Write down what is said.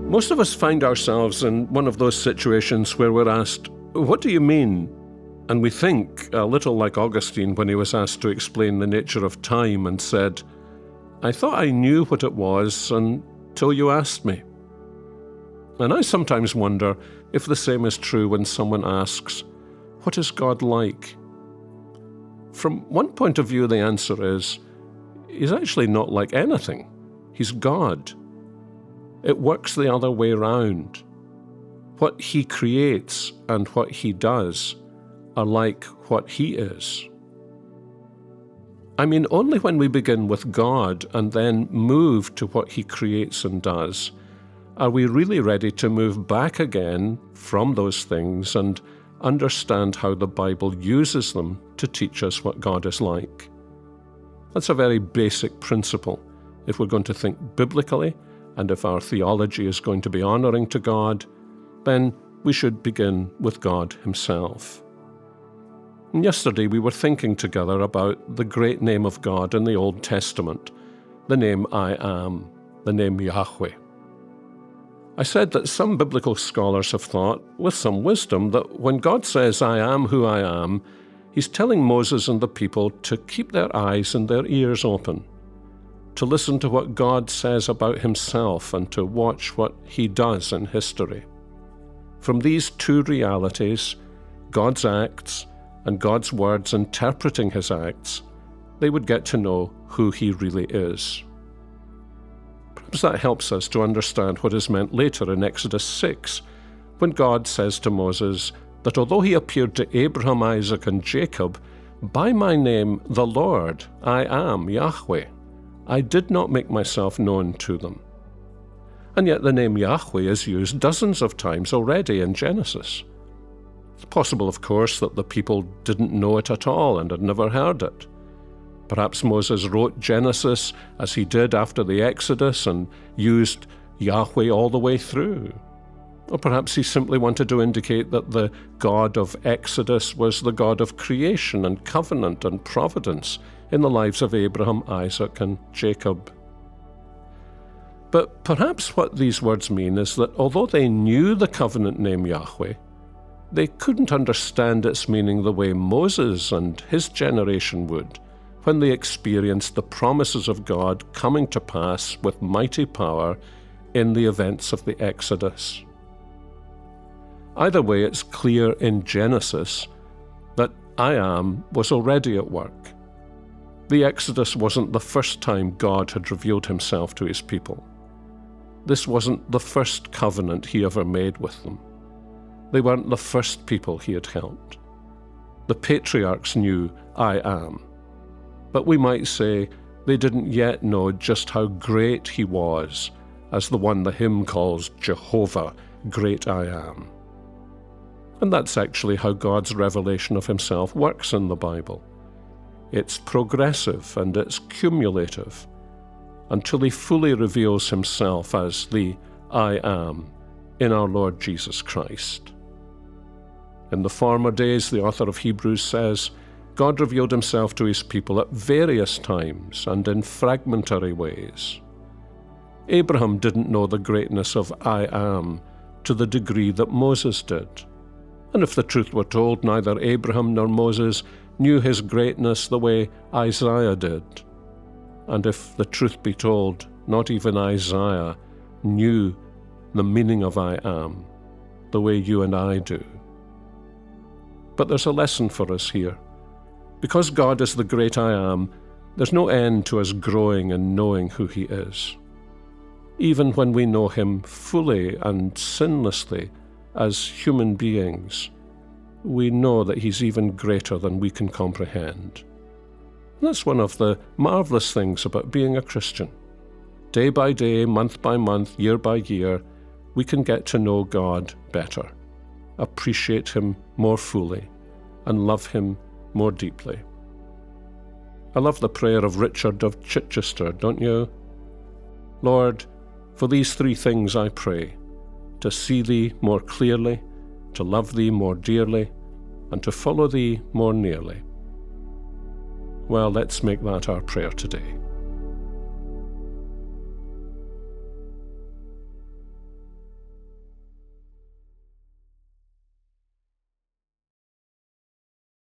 Most of us find ourselves in one of those situations where we're asked, "What do you mean?" And we think, a little like Augustine when he was asked to explain the nature of time and said, "I thought I knew what it was until you asked me." And I sometimes wonder if the same is true when someone asks, "What is God like?" From one point of view, the answer is, He's actually not like anything. He's God. It works the other way round. What He creates and what He does are like what He is. I mean, only when we begin with God and then move to what He creates and does, are we really ready to move back again from those things and understand how the Bible uses them to teach us what God is like. That's a very basic principle. If we're going to think biblically, and if our theology is going to be honoring to God, then we should begin with God Himself. And yesterday we were thinking together about the great name of God in the Old Testament, the name I Am, the name Yahweh. I said that some biblical scholars have thought, with some wisdom, that when God says, "I am who I am," He's telling Moses and the people to keep their eyes and their ears open, to listen to what God says about Himself and to watch what He does in history. From these two realities, God's acts and God's words interpreting His acts, they would get to know who He really is. Perhaps that helps us to understand what is meant later in Exodus 6, when God says to Moses that although He appeared to Abraham, Isaac, and Jacob, "By my name, the Lord, I am Yahweh, I did not make myself known to them." And yet the name Yahweh is used dozens of times already in Genesis. It's possible, of course, that the people didn't know it at all and had never heard it. Perhaps Moses wrote Genesis as he did after the Exodus and used Yahweh all the way through. Or perhaps he simply wanted to indicate that the God of Exodus was the God of creation and covenant and providence in the lives of Abraham, Isaac, and Jacob. But perhaps what these words mean is that although they knew the covenant name Yahweh, they couldn't understand its meaning the way Moses and his generation would when they experienced the promises of God coming to pass with mighty power in the events of the Exodus. Either way, it's clear in Genesis that I Am was already at work. The Exodus wasn't the first time God had revealed Himself to His people. This wasn't the first covenant He ever made with them. They weren't the first people He had helped. The patriarchs knew I Am, but we might say they didn't yet know just how great He was, as the one the hymn calls Jehovah, Great I Am. And that's actually how God's revelation of Himself works in the Bible. It's progressive and it's cumulative, until He fully reveals Himself as the I Am in our Lord Jesus Christ. In the former days, the author of Hebrews says, God revealed Himself to His people at various times and in fragmentary ways. Abraham didn't know the greatness of I Am to the degree that Moses did. And if the truth were told, neither Abraham nor Moses knew His greatness the way Isaiah did. And if the truth be told, not even Isaiah knew the meaning of I Am the way you and I do. But there's a lesson for us here. Because God is the great I Am, there's no end to us growing and knowing who He is. Even when we know Him fully and sinlessly as human beings, we know that He's even greater than we can comprehend. And that's one of the marvelous things about being a Christian. Day by day, month by month, year by year, we can get to know God better, appreciate Him more fully, and love Him more deeply. I love the prayer of Richard of Chichester, don't you? Lord, for these three things I pray, to see Thee more clearly, to love Thee more dearly, and to follow Thee more nearly. Well, let's make that our prayer today.